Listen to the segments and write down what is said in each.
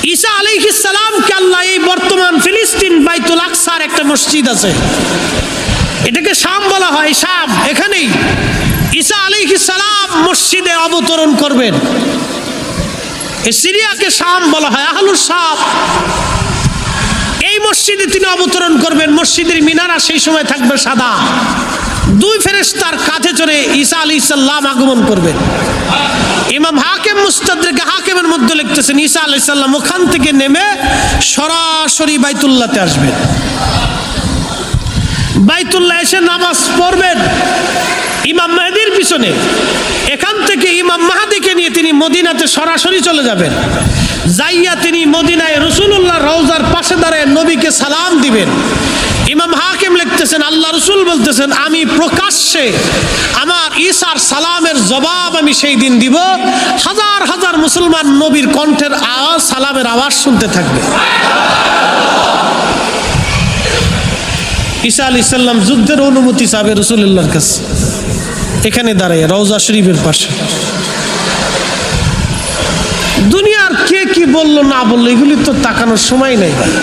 ঈসা আলাইহিস সালামকে আল্লাহ এই বর্তমান ফিলিস্তিন বাইতুল আকসার একটা মসজিদ আছে, এটাকে শাম বলা হয়, শাম, এখানেই ঈসা আলাইহিস সালাম মসজিদে অবতরণ করবেন। এই সিরিয়াকে শাম বলা হয়, আহলুস শাম। এই মসজিদে তিনি অবতরণ করবেন। মসজিদের মিনারা সেই সময় থাকবে সাদা, দুই ফেরেশতার কাঁধে চড়ে ঈসা আলাইহিস সালাম আগমন করবেন। ইমাম হাকিম মুস্তাদরিকে হাকিমের মধ্যে লিখতেছেন ঈসা আলাইহিস সালাম ওখান থেকে নেমে সরাসরি বাইতুল্লাহতে আসবেন। বাইতুল্লাহ এসে নামাজ পড়বেন ইমাম মেহেদীর পিছনে। এখান থেকে ইমাম মাহদীকে নিয়ে তিনি মদিনাতে সরাসরি চলে যাবেন। যাইয়া তিনি মদিনায় রাসূলুল্লাহ রওজার পাশে দাঁড়িয়ে নবীকে সালাম দিবেন। ইমাম হাকিম লিখতেছেন আল্লাহ রাসূল বলতেছেন আমি প্রকাশ্যে আমার ঈসার সালামের জবাব আমি সেই দিন দিব। হাজার হাজার মুসলমান নবীর কণ্ঠের আওয়াজ, সালামের আওয়াজ শুনতে থাকবে। ঈসা আলাইহিস সালাম যুদ্ধের অনুমতি চাবে রাসূলুল্লাহর কাছে, এখানে দাঁড়ায় রওজা শরীফের পাশে। দুনিয়ার কে কি বললো না বললো এগুলি তো তাকানোর সময় নাই ভাই।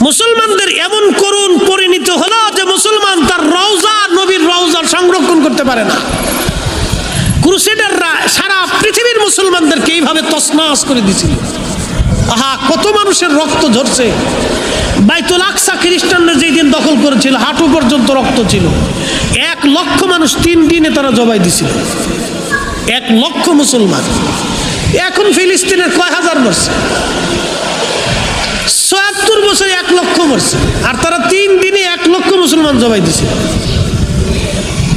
মুসলমানদের এমন করুণ পরিণত হলো যে মুসলমান তার রওজা, নবীর রওজা সংরক্ষণ করতে পারে না। ক্রুসেডাররা সারা পৃথিবীর মুসলমানদেরকে এইভাবে তছনছ করে দিয়েছিল। আহা, কত মানুষের রক্ত ঝরছে। বাইতুল আকসা খ্রিস্টানরা যেই দিন দখল করেছিল হাঁটু পর্যন্ত রক্ত ছিল। 1 লক্ষ মানুষ 3 দিনে তারা জবাই দিছিল, 1 লক্ষ মুসলমান। এখন ফিলিস্তিনের কয় হাজার মরছে? ৭৬ বছরে 1 লক্ষ মরছে, আর তারা 3 দিনে 1 লক্ষ মুসলমান জবাই দিছিল।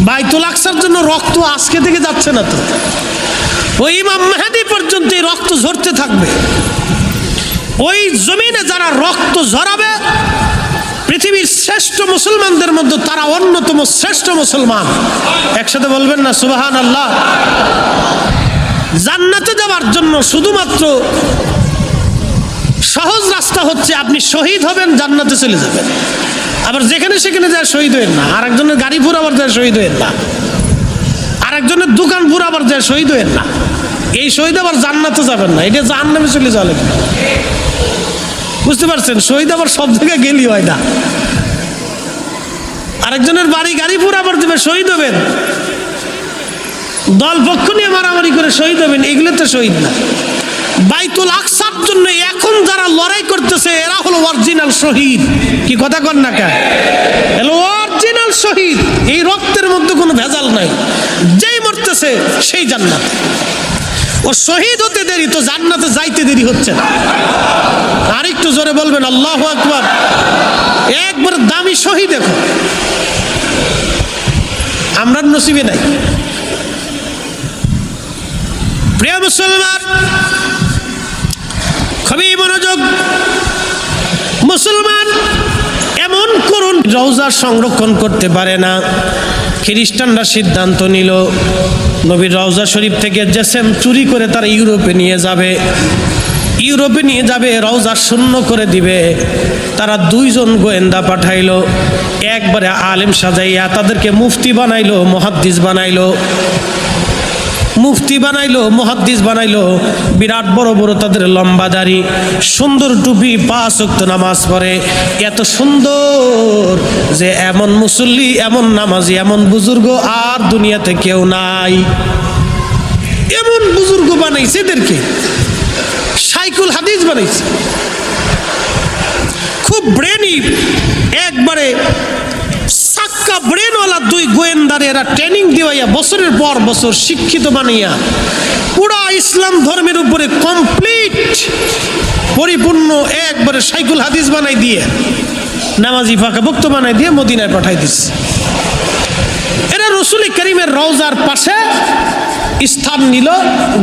বাইতুল আকসার জন্য রক্ত আজকে থেকে যাচ্ছে না তো, ওই ইমাম মেহেদী পর্যন্ত এই রক্ত ঝরতে থাকবে। ওই জমিনে যারা রক্ত ঝরাবে পৃথিবীর শ্রেষ্ঠ মুসলমানদের মধ্যে তারা অন্যতম শ্রেষ্ঠ মুসলমান। একসাথে বলবেন না সুবহানাল্লাহ। জান্নাতে যাওয়ার জন্য শুধুমাত্র সহজ রাস্তা হচ্ছে আপনি শহীদ হবেন, জান্নাতে চলে যাবেন। আবার যেখানে সেখানে যায় শহীদ হবেন না। আরেকজনের গাড়ি পুরাবার যায় শহীদ হবেন না, আরেকজনের দোকান পুরাবার যায় শহীদ হবেন না। এই শহীদ আবার জান্নাতে যাবেন না, এটা জাহান্নামে চলে যাওয়া লাগবে। বুঝতে পারছেন? শহীদ আবার সব জায়গায় গেলি হয় না। আরেকজনের বাড়ি গাড়ি পুরাবার দেবে, শহীদ হবেন। দল পক্ষ নিয়ে মারামারি করে শহীদ হবেন, এগুলো তো শহীদ না। বাইতুল আকসার জন্য এখন যারা লড়াই করতেছে এরা হলো অরিজিনাল শহীদ। কি কথা কন না কেন? এলো অরিজিনাল শহীদ। এই রক্তের মধ্যে কোনো ভেজাল নাই। যেই মরতেছে সেই জান্নাত। ও শহীদ হতে দেরি তো জান্নাতে যাইতে দেরি হচ্ছে না। আর একটু জোরে বলবেন আল্লাহু আকবার। একবার দামি শহীদ এখন আমরা নসিবে নাই। প্রিয় মুসলমান, খুবই মনোযোগ। মুসলমান এমন করুন রওজা সংরক্ষণ করতে পারে না। খ্রিস্টানরা সিদ্ধান্ত নিল নবীর রওজা শরীফ থেকে জেসেম চুরি করে তারা ইউরোপে নিয়ে যাবে। ইউরোপে নিয়ে যাবে, রওজা শূন্য করে দিবে। তারা 2 জন গোয়েন্দা পাঠাইলো, একবারে আলেম সাজাইয়া তাদেরকে মুফতি বানাইলো, মুহাদ্দিস বানাইলো। মুফতি বানাইলো, মুহাদ্দিস বানাইলো। বিরাট বড় বড় তাদের লম্বা দাড়ি, সুন্দর টুপি, 5 ওয়াক্ত নামাজ পড়ে। এত সুন্দর যে এমন মুসল্লি, এমন নামাজি, এমন বুজুর্গ আর দুনিয়াতে কেউ নাই। এমন বুজুর্গ বানাইছে, এদেরকে শাইখুল হাদিস বানাইছে। খুব ব্রেনি, একবারে সাক্কা ব্রেনওয়ালা 2 গোয়েন্দারে এরা ট্রেনিং দিওয়াইয়া বছরের পর বছর শিক্ষিত বানাইয়া পুরা ইসলাম ধর্মের উপরে কমপ্লিট পরিপূর্ণ একবারে শাইখুল হাদিস বানাই দিয়ে, নামাজি ফাঁকা বক্ত বানাই দিয়ে মদিনায় পাঠাই দিচ্ছে। এরা রাসূল কারীমের রওজার পাশে স্থান নিল,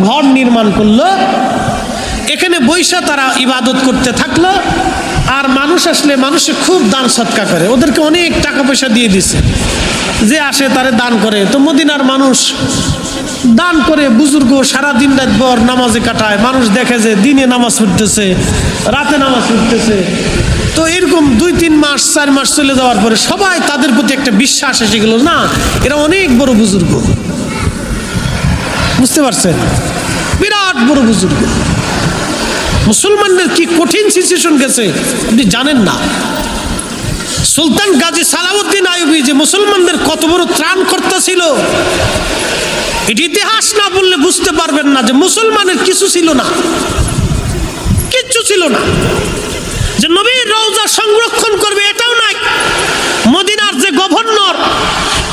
ঘর নির্মাণ করলো। এখানে বৈশা তারা ইবাদত করতে থাকলো। আর মানুষ আসলে মানুষে খুব দান সৎকা করে, ওদেরকে অনেক টাকা পয়সা দিয়ে দিছে। যে আসে তারে দান করে। তো মদিনার মানুষ দান করে, বুজুর্গ সারাদিন রাত ভর নামাজে কাটায়। মানুষ দেখে যে দিনে নামাজ পড়তেছে, রাতে নামাজ পড়তেছে। তো এরকম 2-3 মাস 4 মাস চলে যাওয়ার পরে সবাই তাদের প্রতি একটা বিশ্বাস এসে গেল, না এরা অনেক বড় বুজুর্গ। বুঝতে পারছেন? বিরাট বড় বুজুর্গ। মুসলমানদের কি কঠিন সিচুয়েশন গেছে আপনি জানেন না। সুলতান গাজী সালাউদ্দিন আইয়ুবী যে মুসলমানদের কত বড় ত্রাণকর্তা ছিল, এটি ইতিহাস না বললে বুঝতে পারবেন না যে মুসলমানের কিছু ছিল না, কিচ্ছু ছিল না। যে নবীর রওজা সংরক্ষণ করবে এটাও নাই। মদিনার যে গভর্নর,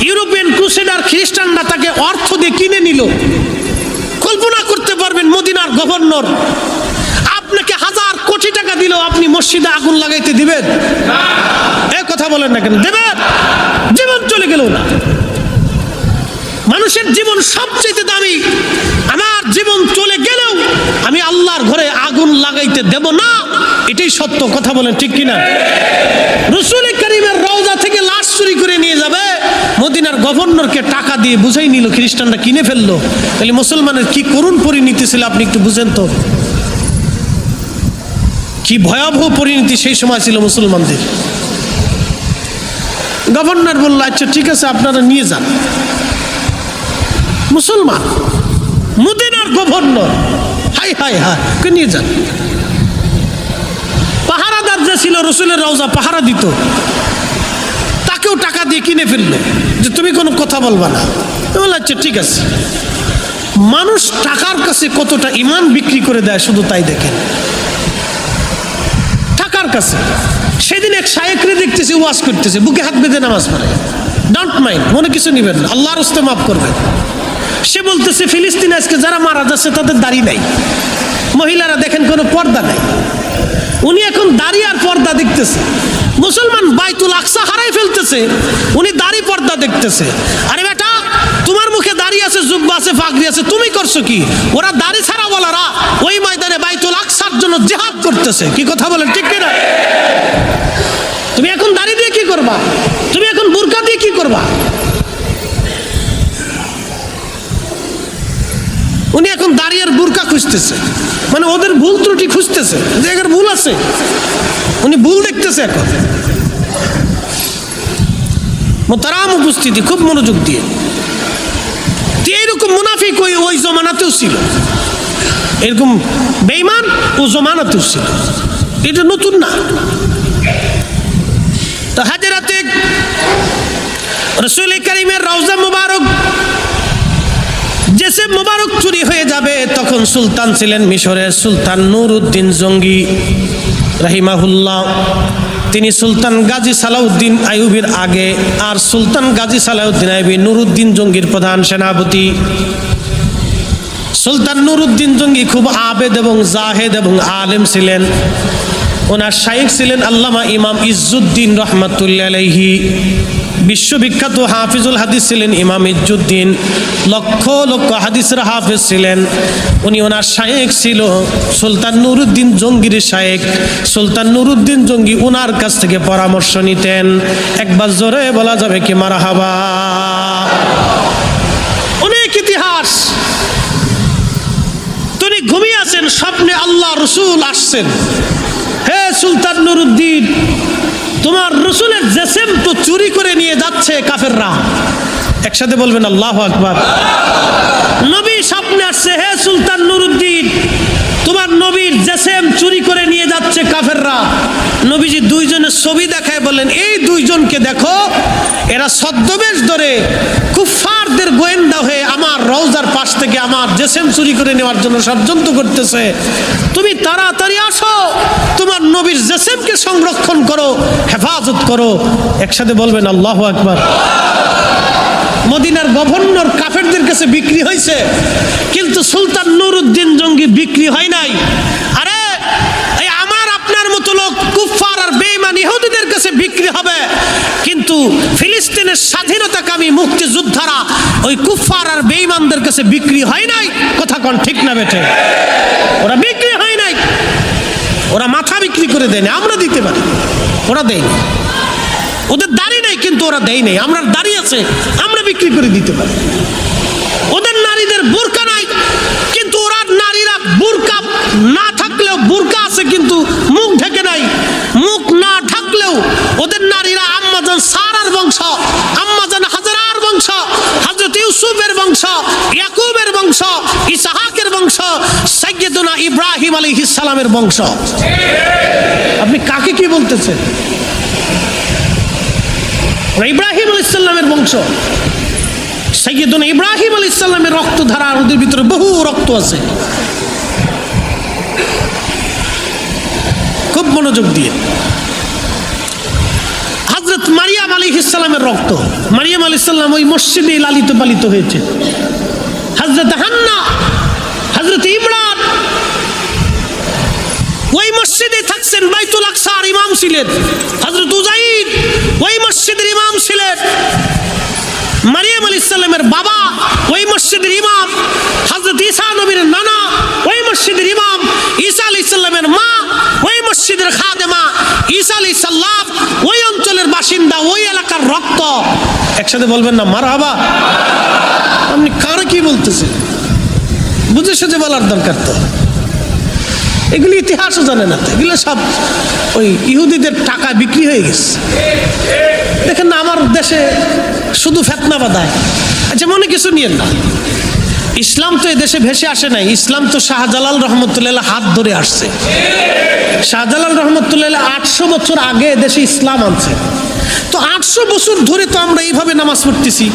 ইউরোপিয়ান ক্রুসেডার খ্রিস্টানরা তাকে অর্থ দিয়ে কিনে নিল। কল্পনা করতে পারবেন মদিনার গভর্নর আপনাকে 1000 কোটি টাকা দিলেও আপনি মসজিদে আগুন লাগাইতে দিবেন? এই কথা বলেন না কেন? দেবেন? জীবন চলে গেল না। মানুষের জীবন সবচেয়ে দামি। আমার জীবন চলে গেলেও আমি আল্লাহর ঘরে আগুন লাগাইতে দেব না, এটাই সত্য। কথা বলেন ঠিক কিনা? রাসূল কারীমের রওজা থেকে লাশ চুরি করে নিয়ে যাবে, মদিনার গভর্নরকে টাকা দিয়ে বুঝাই নিল, খ্রিস্টানরা কিনে ফেললো। তাহলে মুসলমানের কি করুণ পরিণতি ছিল আপনি একটু বুঝেন তো। কি ভয়াবহ পরিণতি সেই সময় ছিল মুসলমানদের। গভর্নর বলল আচ্ছা ঠিক আছে আপনারা নিয়ে যান। মুসলমান মদিনার গভর্নর, হাই হাই হাই, নিয়ে যান। পাহারাদার যে ছিল রাসূলের রওজা পাহারা দিত, তাকেও টাকা দিয়ে কিনে ফেললো যে তুমি কোনো কথা বলবা না। বলল আচ্ছা ঠিক আছে। মানুষ টাকার কাছে কতটা ঈমান বিক্রি করে দেয় শুধু তাই দেখেন, টাকার কাছে। সেদিন এক শায়েখরে দেখতেছি ওয়াজ করতেছে, বুকে হাত বেঁধে নামাজ পড়ে। ডোন্ট মাইন্ড, মনে কিছু নিবেন না, আল্লাহর রাস্তে মাফ করবেন। সে বলতেছে ফিলিস্তিনে আজকে যারা মারা যাচ্ছে তাদের দাড়ি নাই, মহিলারা দেখেন কোনো পর্দা নাই। উনি এখন দাড়ি আর পর্দা দেখতেছে। মুসলমান বাইতুল আকসা হারাই ফেলতেছে, উনি দাড়ি পর্দা দেখতেছে। আরে বেটা, তোমার মুখে দাড়ি আছে, জুব্বা আছে, পাগড়ি আছে, তুমি করছো কি? ওরা দাড়ি ছাড়া বলারা ওই ময়দানে বাইতুল আকসার জন্য জিহাদ করতেছে। কি কথা বলেন ঠিক কিনা? তুমি এখন দাড়ি দিয়ে কি করবা? তুমি এখন বুরকা দিয়ে কি করবা? উনি এখন দাড়ি আর বুরকা খুঁজতেছে, মানে ওদের ভুল ত্রুটি খুঁজতেছে, যে এর ভুল আছে, উনি ভুল দেখতেছে এখন। মোহতারাম উপস্থিতি, খুব মনোযোগ দিয়ে। এইরকম মুনাফিক ওই জমানাতেও ছিল, এরকম বেঈমান ও জমানাতেও ছিল, এটা নতুন না। তো হাজরাতে রাসূল কারীমের রওজা মুবারক জেসে মুবারক চুরি হয়ে যাবে, তখন সুলতান ছিলেন মিশরের সুলতান নুরউদ্দিন জঙ্গি রাহিমাহুল্লাহ। তিনি সুলতান গাজী সালাউদ্দিন আইয়ুবীর আগে, আর সুলতান গাজী সালাউদ্দিন আইয়ুবী নুরউদ্দিন জঙ্গির প্রধান সেনাপতি। সুলতান নুরউদ্দিন জঙ্গি খুব আবেদ এবং জাহেদ এবং আলেম ছিলেন। ওনার শাইখ ছিলেন আল্লামা ইমাম ইজ্জুদ্দিন রহমাতুল্লাহ আলাইহি। বিশ্ববিখ্যাত হাফিজুল হাদিস ছিলেন ইমাম ইজ্জুদ্দিন, লক্ষ লক্ষ হাদিসের হাফিজ ছিলেন উনি। ওনার শাইখ ছিল সুলতান নুরউদ্দিন জঙ্গির শাইখ। সুলতান নুরউদ্দিন জঙ্গি ওনার কাছ থেকে পরামর্শ নিতেন। একবার জোরে বলা যাবে কি মারহাবা? অনেক ইতিহাস। তিনি ঘুমিয়ে আছেন, স্বপ্নে আল্লাহ রসুল আসছেন। হে সুলতান নুরউদ্দিন, তোমার রসুলের জেসেম তো চুরি করে নিয়ে যাচ্ছে কাফেররা। একসাথে বলবেন আল্লাহু আকবার। নবী স্বপ্নে আসছে, হে সুলতান নুরউদ্দিন, তোমার নবীর জেসেম চুরি করে নিয়ে যাচ্ছে কাফেররা। নবীজি দুইজনের ছবি দেখায় বলেন, এই দুইজনকে দেখো, এরা ছদ্মবেশ ধরে কুফফারদের গোয়েন্দা হয়ে আমার রওজার পাশ থেকে আমার জেসেম চুরি করে নেওয়ার জন্য ষড়যন্ত্র করতেছে। তুমি তাড়াতাড়ি আসো, তোমার নবীর জেসেমকে সংরক্ষণ করো, হেফাজত করো। একসাথে বলবেন আল্লাহু আকবার। মদিনার গভর্নর কাফেরদের কাছে বিক্রি হয়েছে, কিন্তু সুলতান নুরউদ্দিন জঙ্গি বিক্রি হয় নাই। আরে এই আমার আপনার মতো লোক কুফফার আর বেঈমান ইহুদিদের কাছে বিক্রি হবে, কিন্তু ফিলিস্তিনের স্বাধীনতাকামী মুক্তিযোদ্ধারা ওই কুফফার আর বেঈমানদের কাছে বিক্রি হয় নাই। কথা কোন ঠিক না বেঠে? ওরা বিক্রি হয় নাই, ওরা মাথা বিক্রি করে দেয়নি। আমরা দিতে পারি, ওরা দেয়নি। ওদের দাড়ি নাই কিন্তু ওরা দেয় নাই। আমরা দাড়ি আছে, আমরা বিক্রি করে দিতে পারি। ওদের নারীদের বোরকা নাই, কিন্তু ওরা নারীরা বোরকা না থাকলেও বোরকা আছে কিন্তু মুখ ঢেকে নাই। মুখ না ঢাকলেও ওদের নারীরা আম্মাজান সারার বংশ, আম্মাজান হাজারার বংশ, হযরত ইউসুফের বংশ, ইয়াকুবের বংশ, ইসহাকের বংশ, সাইয়্যিদুনা ইব্রাহিম আলাইহিস সালামের বংশ। আপনি কাকে কি বলতেছেন? ইব্রাহিম আলাইহিস সালামের বংশ। সাইয়্যিদুনা ইব্রাহিম আলাইহিস সালামের রক্তধারা, ওদের ভিতরে বহু রক্ত আছে। খুব মনোযোগ দিয়ে, হযরত মারিয়াম আলাইহিস সালামের রক্ত। মারিয়াম আলাইহিস সালাম ওই মসজিদে লালিত পালিত হয়েছে। হযরত হান্না, হযরত ইমরান ওই মসজিদে থাকছেন, বাইতুল আকসার ইমাম ছিলেন। হযরত উযাইর ওই মসজিদের ইমাম ছিলেন। মারিয়াম আলাইহিস সালামের বাবা ওই মসজিদের ইমাম। হযরত ঈসা নবীর নানা ওই মসজিদের ইমাম। ঈসা আলাইহিস সালামের মা ওই মসজিদের খাদেমা। ঈসা আলাইহিস সালাম ওই অঞ্চলের বাসিন্দা, ওই এলাকার রক্ত। একসাথে বলবেন না মারহাবা? আপনি কারা কি বলতেছেন? বুঝে সুঝে বলার দরকার তো। এগুলি ইতিহাসও জানে না, এগুলো সব ওই ইহুদিদের টাকা বিক্রি হয়ে গেছে। দেখেন না, আমার দেশে শুধু ফেতনা বাঁধায়। আচ্ছা, মনে কিছু নিয়েন না, ইসলাম তো এ দেশে ভেসে আসে নাই। ইসলাম তো শাহজালাল রহমতুল্লাহ হাত ধরে আসছে। শাহজালাল রহমতুল্লাহ 800 বছর আগে দেশে ইসলাম আনছে। তো 800 বছর ধরে তো আমরা এইভাবে নামাজ পড়তেছি।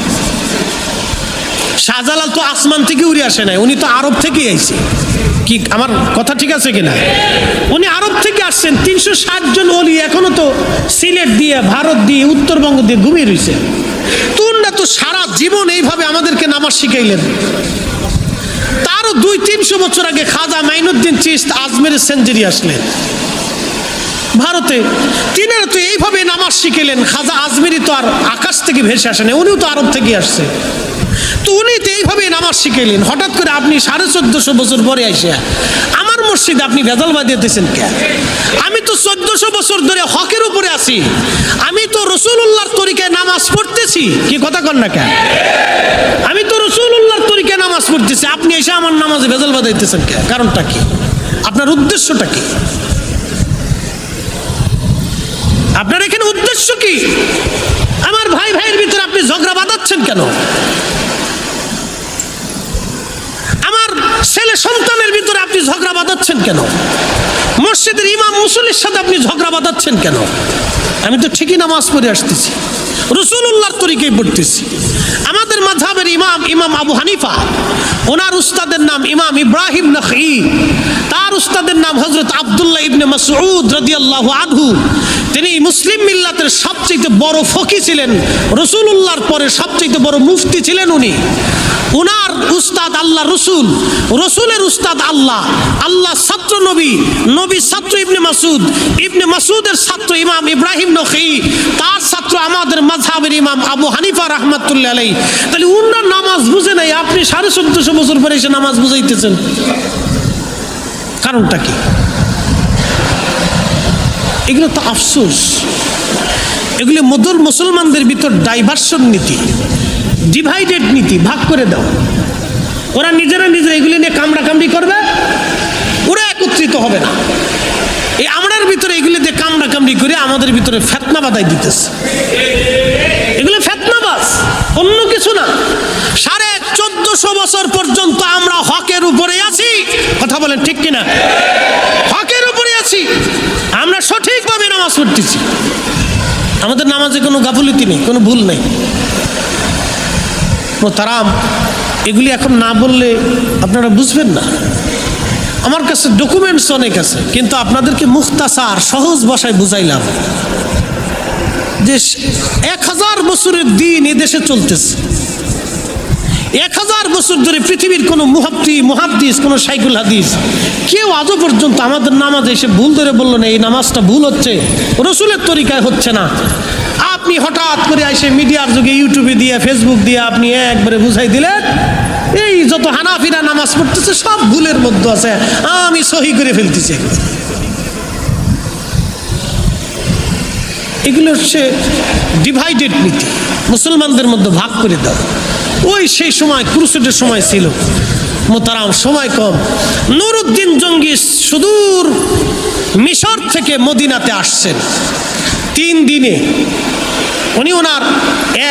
শাহজালাল তো আসমান থেকে উড়ে আসে নাই, উনি তো আরব থেকেই আইছে। কি আমার কথা ঠিক আছে কিনা? উনি আরব থেকে আসছেন। 360 জন ওলি এখনো তো সিলেট দিয়ে, ভারত দিয়ে, উত্তরবঙ্গ দিয়ে ঘুমিয়ে রয়েছে। তোমরা তো সারা জীবন এইভাবে আমাদেরকে নামাজ শিখাইলেন। তারও 200-300 বছর আগে খাজা মাইনুদ্দিন চিশত আজমেরের সেঞ্চুরি আসলেন ভারতে। তিনারা তো এইভাবে নামাজ শিখাইলেন। খাজা আজমেরি তো আর আকাশ থেকে ভেসে আসে না, উনিও তো আরব থেকে আসছে। তো উনি তো এইভাবে নামাজ শিখাইলেন। হঠাৎ করে আপনি 1450 বছর পরে আসে আমার মসজিদে আপনি ভেজাল বাঁধিয়েছেন কে? আমি তো 1400 বছর ধরে হকের উপরে আছি। আমি তো রাসূলুল্লাহর তরিকায় নামাজ পড়তেছি। কি কথা কন না কেন? আমি তো রাসূলুল্লাহর তরিকায় নামাজ পড়তেছি, আপনি এসে আমার নামাজে ভেজাল বাঁধাইতেছেন কে? কারণটা কি? আপনার উদ্দেশ্যটা কি? আপনার এখানে উদ্দেশ্য কি? আমার ভাই ভাইয়ের ভিতরে আপনি ঝগড়া বাঁধাচ্ছেন কেন? আমার ছেলে সন্তানের ভিতরে আপনি ঝগড়া বাঁধাচ্ছেন কেন? মসজিদের ইমাম মুসল্লির সাথে আপনি ঝগড়া বাঁধাচ্ছেন কেন? আমি তো ঠিকই নামাজ পড়ে আসতেছি, রাসূলুল্লাহর তরিকায় পড়তেছি। আমাদের মাযহাবের ইমাম আবু হানিফা, ওনার উস্তাদের নাম ইমাম ইব্রাহিম নাখঈ, তার উস্তাদের নাম হযরত আব্দুল্লাহ ইবনে মাসউদ রাদিয়াল্লাহু আনহু। তিনি মুসলিম মিল্লাতের সবচেয়ে বড় ফকি ছিলেন, রাসূলুল্লাহর পরে সবচেয়ে বড় মুফতি ছিলেন উনি। উনার উস্তাদ আল্লাহ রসুল, রসুলের উস্তাদ আল্লাহ, আল্লাহ ছাত্র নবী, নবী ছাত্র ইবনে মাসউদ, ইবনে মাসউদের ছাত্র ইমাম ইব্রাহিম নখঈ, তার ছাত্র আমাদের মাযহাবের ইমাম আবু হানিফা রাহমাতুল্লাহ আলাইহি। তাহলে উনার নামাজ বুঝে নাই, আপনি 1450 বছর পরে এসে নামাজ বুঝাইতেছেন। কারণটা কি? এগুলো তো আফসোস। এগুলি মধুর মুসলমানদের ভিতর ডাইভার্সন নীতি, ডিভাইডেড নীতি, ভাগ করে দাও। ওরা নিজেরা এগুলি নিয়ে কামড়াকামড়ি করবে, ওরা একত্রিত হবে না। এই আমরার ভিতরে এগুলি দিয়ে কামড়াকামড়ি করে আমাদের ভিতরে ফিতনা বাঁধাই দিতেছে। এগুলো ফিতনাবাজ, অন্য কিছু না। 1450 বছর পর্যন্ত আমরা হকের উপরে আছি। কথা বলেন ঠিক কিনা? হকের উপরে আছি, আমরা সঠিকভাবে নামাজ পড়তেছি। আমাদের নামাজে কোনো গাফিলতি নেই, কোনো ভুল নেই। মোহতারাম, এগুলি এখন না বললে আপনারা বুঝবেন না। আমার কাছে ডকুমেন্টস অনেক আছে, কিন্তু আপনাদেরকে মুখতাসার সহজ ভাষায় বুঝাইলাম যে 1000 বছরের দিন এদেশে চলতেছে। 1000 বছর ধরে পৃথিবীর কোনো মুহাদ্দিস, কোনো শাইখুল হাদিস কেউ আজও পর্যন্ত আমাদের নামাজে এসে ভুল ধরে বললো না এই নামাজটা ভুল হচ্ছে, রসুলের তরিকায় হচ্ছে না। আপনি হঠাৎ করে এসে মিডিয়ার যুগে ইউটিউবে দিয়ে, ফেসবুক দিয়ে আপনি একবারে বুঝাই দিলেন এই যত হানাফিরা নামাজ পড়তেছে সব ভুলের মধ্যে আছে, আমি সহি করে ফেলতেছি। এগুলো হচ্ছে ডিভাইডেড নীতি, মুসলমানদের মধ্যে ভাগ করে দাও। ওই সেই সময় ক্রুসেডের সময় ছিল। মোহতারাম, সময় কম। নুরউদ্দিন জঙ্গি সুদূর মিশর থেকে মদিনাতে আসছেন 3 দিনে। উনি ওনার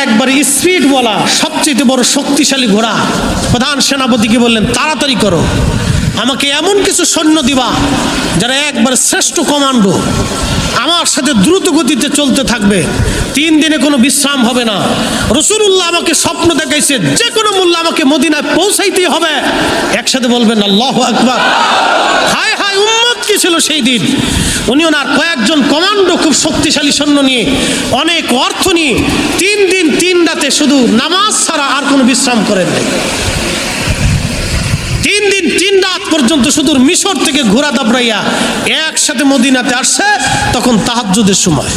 একবারে স্পিডওয়ালা সবচেয়ে বড় শক্তিশালী ঘোড়া প্রধান সেনাপতিকে বললেন তাড়াতাড়ি করো, আমাকে এমন কিছু সৈন্য দিবা যারা একবার শ্রেষ্ঠ কমান্ডো, আমার সাথে দ্রুত গতিতে চলতে থাকবে, 3 দিনে কোনো বিশ্রাম হবে না। রাসূলুল্লাহ আমাকে স্বপ্ন দেখাইছে যে কোনো মূল্যে আমাকে মদিনায় পৌঁছাইতেই হবে। একসাথে বলবেন আল্লাহু আকবার। হায় হায় উম্মত কি ছিল সেই দিন। উনি ওনার কয়েকজন কমান্ডো খুব শক্তিশালী সৈন্য নিয়ে, অনেক অর্থ নিয়ে 3 দিন 3 রাতে শুধু নামাজ ছাড়া আর কোনো বিশ্রাম করেন নাই। 3 দিন 3 রাত পর্যন্ত শুধু মিশর থেকে ঘোড়া দাবড়াইয়া একসাথে মদিনাতে আসছে। তখন তাহাজ্জুদের সময়,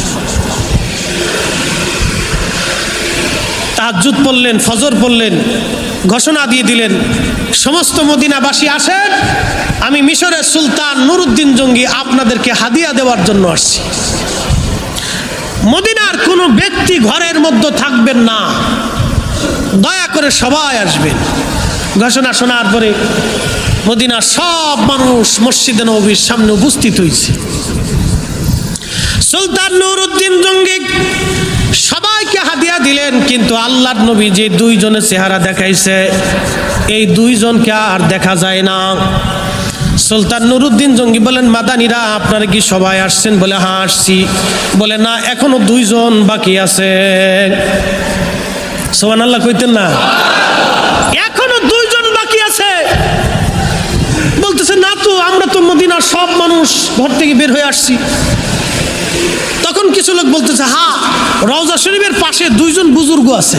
তাহাজ্জুদ পড়লেন, ফজর পড়লেন, ঘোষণা দিয়ে দিলেন সমস্ত মদিনাবাসী আসেন, আমি মিশরের সুলতান নুরুদ্দিন জঙ্গি আপনাদেরকে হাদিয়া দেওয়ার জন্য আসছি। মদিনার কোনো ব্যক্তি ঘরের মধ্যে থাকবেন না, দয়া করে সবাই আসবেন। ঘোষণা শোনার পরে মদিনার সব মানুষ মসজিদে নববীর সামনে উপস্থিত হয়েছে। সুলতান নুরুদ্দিন জঙ্গি সবাইকে হাদিয়া দিলেন, কিন্তু আল্লাহর নবী যে 2 জনের চেহারা দেখাইছে, এই 2 জনকে আর দেখা যায় না। সুলতান নুরুদ্দিন জঙ্গি বলেন, মাদানীরা আপনারা কি সবাই আসছেন? বলে হ্যাঁ আসছি। বলে না, এখনো 2 জন বাকি আছে। সুবহানাল্লাহ কইতেন না? এখনো 2 জন বাকি আছে। বলতেছে না তো, আমরা তো মদিনার সব মানুষ ঘর থেকে বের হয়ে আসছি। তখন কিছু লোক বলতেছে, হ্যাঁ রওজা শরীফের পাশে 2 জন বুজুর্গ আছে,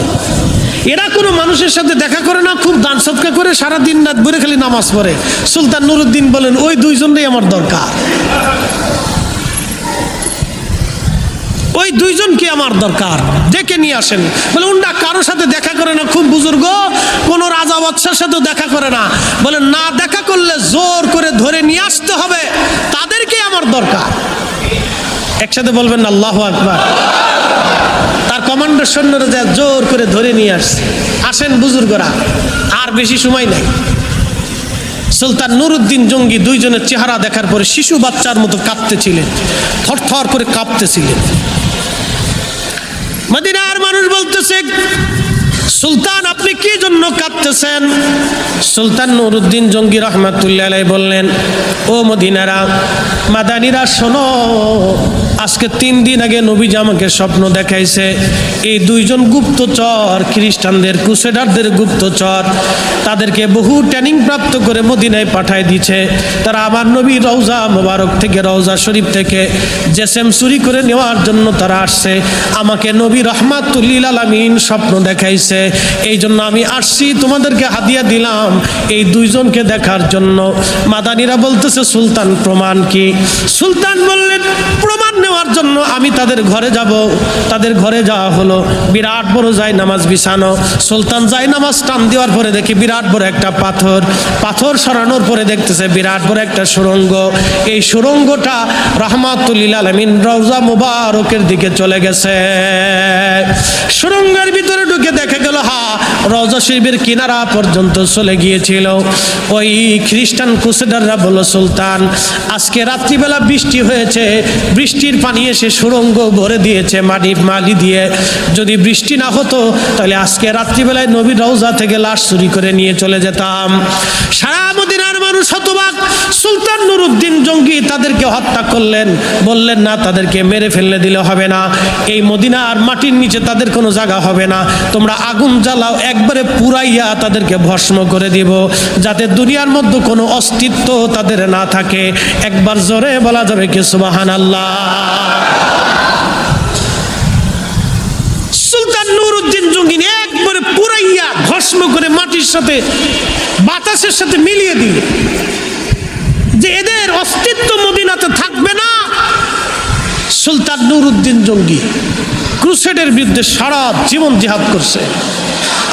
এরা কোনো মানুষের সাথে দেখা করে না, খুব দান সদকা করে, সারাদিন রাত ভরে খালি নামাজ পড়ে। সুলতান নুরুদ্দিন বলেন, ওই 2 জনই আমার দরকার, ওই 2 জনকে আমার দরকার, ডেকে নিয়ে আসেন। বলে উন্ডা কারোর সাথে দেখা করে না, খুব বুজুর্গ, কোনো রাজা বাদশার সাথেও দেখা করে না। বলে না, দেখা করলে জোর করে ধরে নিয়ে আসতে হবে, তাদেরকে আমার দরকার। একসাথে বলবেন আল্লাহু আকবার। তার কমান্ডার সৈন্যরা যা জোর করে ধরে নিয়ে আসছে। আসেন বুজুর্গরা, আর বেশি সময় নাই। সুলতান নুরুদ্দিন জঙ্গি 2 জনের চেহারা দেখার পরে শিশু বাচ্চার মতো কাঁপতেছিলেন, থরথর করে কাঁপতেছিলেন। মদিনার মানুষ বলতেছে, সুলতান আপনি কি জন্য কাঁদতেছেন? সুলতান নুরুদ্দিন জঙ্গি রহমাতুল্লাহ আলাইহি বললেন, ও মদিনারা, মাদানীরা শোনো, আজকে 3 দিন আগে নবীজি আমাকে স্বপ্ন দেখাইছে, এই 2 জন গুপ্তচর, খ্রিস্টানদের ক্রুসেডারদের গুপ্তচর, তাদেরকে বহু ট্রেনিং প্রাপ্ত করে মদিনায় পাঠায় দিচ্ছে। তারা আমার নবী রওজা মোবারক থেকে, রওজা শরীফ থেকে জেসেম চুরি করে নেওয়ার জন্য তারা আসছে। আমাকে নবী রহমাতুল্লিল আলামিন স্বপ্ন দেখাইছে, এই জন্য আমি আসছি, তোমাদেরকে হাদিয়া দিলাম এই 2 জনকে দেখার জন্য। মাদানীরা বলতেছে, সুলতান প্রমাণ কি? সুলতান বললেন, প্রমাণ নেওয়ার জন্য আমি তাদের ঘরে যাব। তাদের ঘরে যাওয়া হলো, বিরাট বড় জায়নামাজ বিছানো। সুলতান জায়নামাজ টান দেওয়ার পরে দেখি বিরাট বড় একটা পাথর, পাথর সরানোর পরে দেখতেছে বিরাট বড় একটা সুড়ঙ্গ। এই সুড়ঙ্গটা রহমাতুল্লিল আলামিন রওজা মুবারকের দিকে চলে গেছে। সুড়ঙ্গের ভিতরে ঢুকে দেখা গেল, হ্যাঁ রওজা শরীফের কিনারা পর্যন্ত চলে গিয়েছিল। ওই খ্রিস্টান ক্রুসেডাররা বলল, সুলতান আজকে রাত্রিবেলা বৃষ্টি হয়েছে, বৃষ্টির পানি এসে সুড়ঙ্গ ভরে দিয়েছে মালি দিয়ে, যদি বৃষ্টি না হতো তাহলে আজকে রাত্রিবেলায় নবীর রওজা থেকে লাশ চুরি করে নিয়ে চলে যেতাম। সারা মদিনার মানুষ হতবাক। সুলতান নুরুদ্দিন জঙ্গি তাদেরকে হত্যা করলেন, বললেন না তাদেরকে মেরে ফেললে দিলে হবে না, এই মদিনার মাটির নিচে তাদের কোনো জায়গা হবে না, তোমরা আগুন জ্বালাও, একবারে পুরাইয়া তাদেরকে ভস্ম করে দিব, যাতে দুনিয়ার মধ্যে কোনো অস্তিত্ব তাদের না থাকে। একবার জোরে বলা যাবে কি সুবহানাল্লাহ? সুলতান নুরুদ্দিন জঙ্গি একবারে পুরাইয়া ভস্ম করে মাটির সাথে বাতাসের সাথে মিলিয়ে দিল, যে এদের অস্তিত্ব মদিনাতে থাকবে না। সুলতান নুরুদ্দিন জঙ্গি ক্রুসেডের বিরুদ্ধে সারা জীবন জিহাদ করছে।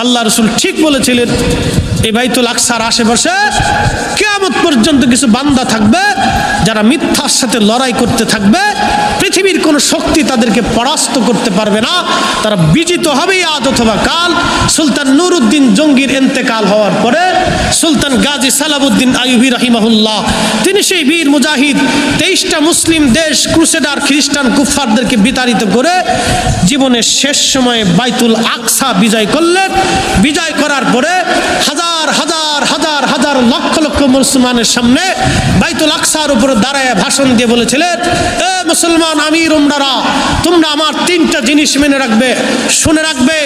আল্লাহ রসুল ঠিক বলেছিলেন, এই বাইতুল আকসার আশেপাশে কিয়ামত পর্যন্ত কিছু বান্দা থাকবে যারা মিথ্যার সাথে লড়াই করতে থাকবে, পৃথিবীর কোনো শক্তি তাদেরকে পরাস্ত করতে পারবে না, তারা বিজিত হবে আজ অথবা কাল। সুলতান নুরুদ্দিন জঙ্গির ইন্তেকাল হওয়ার পরে সুলতান গাজী সালাবউদ্দিন আইয়ুবী রাহিমাহুল্লাহ, তিনি সেই বীর মুজাহিদ 23টা মুসলিম দেশ ক্রুসেডার খ্রিস্টান কুফফারদেরকে বিতাড়িত করে জীবনের শেষ সময়ে বাইতুল আকসা বিজয় করলেন। বিজয় করার পরে হাজার হাজার হাজার হাজার হাজার লক্ষ লক্ষ মুসলমানের সামনে বাইতুল আকসার উপরে দাঁড়ায় ভাষণ দিয়ে বলেছিলেন, এ মুসলমান আমির উমরারা, তোমরা আমার তিনটা জিনিস মেনে রাখবে, শুনে রাখবে,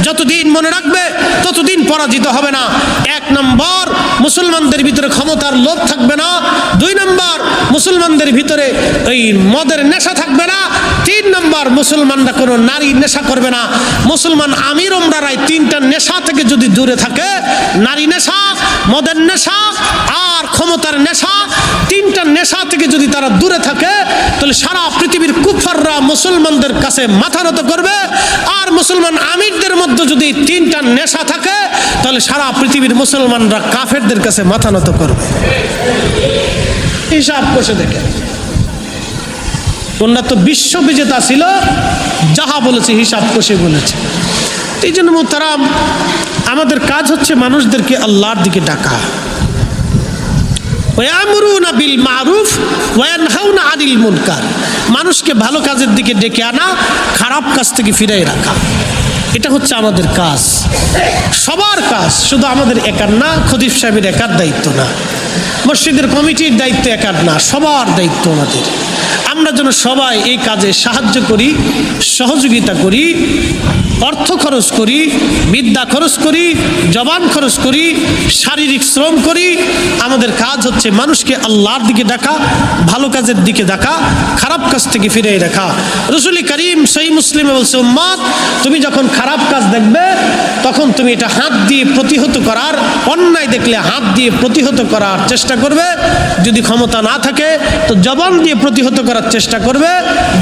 যতদিন মনে রাখবে ততদিন পরাজিত হবে না। এক নম্বর, মুসলমানদের ভিতরে ক্ষমতার লোভ থাকবে না। দুই নম্বর, মুসলমানদের ভিতরে ওই মদের নেশা থাকবে না। তিন নম্বর, মুসলমানরা কোনো নারী নেশা করবে না। মুসলমান আমির উমরারাই তিনটা নেশা থেকে যদি দূরে থাকে, নারী নেশা, মদের নেশা আর ক্ষমতার নেশা, তিনটা নেশা থেকে যদি তারা দূরে থাকে, তাহলে সারা পৃথিবীর কুফাররা মুসলমানদের কাছে মাথা নত করবে। আর মুসলমান আমিরদের মধ্যে যদি তিনটা নেশা থাকে, তাহলে সারা পৃথিবীর মুসলমানরা কাফেরদের কাছে মাথা নত করবে। হিসাব কষে দেখে, ওনারা তো বিশ্ব বিজেতা ছিল, যাহা বলেছে হিসাব কষে বলেছে। এই জন্য মোহতারাম, আমাদের কাজ হচ্ছে মানুষদেরকে আল্লাহর দিকে ডাকা। ওয়ামুরুনা বিল মারুফ ওয়া ইয়ানহাউনা আনিল মুনকার, মানুষকে ভালো কাজের দিকে ডেকে আনা, খারাপ কাজ থেকে ফিরিয়ে রাখা, এটা হচ্ছে আমাদের কাজ, সবার কাজ, শুধু আমাদের একার না, খতিব সাহেবের একার দায়িত্ব না, মসজিদের কমিটির দায়িত্ব একার না, সবার দায়িত্ব আমাদের। আমরা যেন সবাই এই কাজে সাহায্য করি, সহযোগিতা করি, অর্থ খরচ করি, বিদ্যা খরচ করি, জবান খরচ করি, শারীরিক শ্রম করি। আমাদের কাজ হচ্ছে মানুষকে আল্লাহর দিকে ডাকা, ভালো কাজের দিকে ডাকা, খারাপ কাজ থেকে ফিরে রাখা। রাসূল করিম সহিহ মুসলিমে বলছে, উম্মত, তুমি যখন খারাপ কাজ দেখবে তখন তুমি এটা হাত দিয়ে প্রতিহত করার, অন্যায় দেখলে হাত দিয়ে প্রতিহত করার চেষ্টা করবে। যদি ক্ষমতা না থাকে তো জবান দিয়ে প্রতিহত করার চেষ্টা করবে।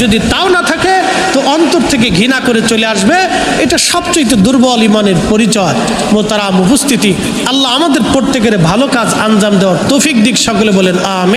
যদি তাও না থাকে তো অন্তর থেকে ঘৃণা করে চলে আসবে। এটা সবচেয়ে দুর্বল ইমানের পরিচয়। মোহতারাম উপস্থিতি, আল্লাহ আমাদের প্রত্যেকের ভালো কাজ আঞ্জাম দেওয়ার তৌফিক দিক। সকলে বলেন আমিন।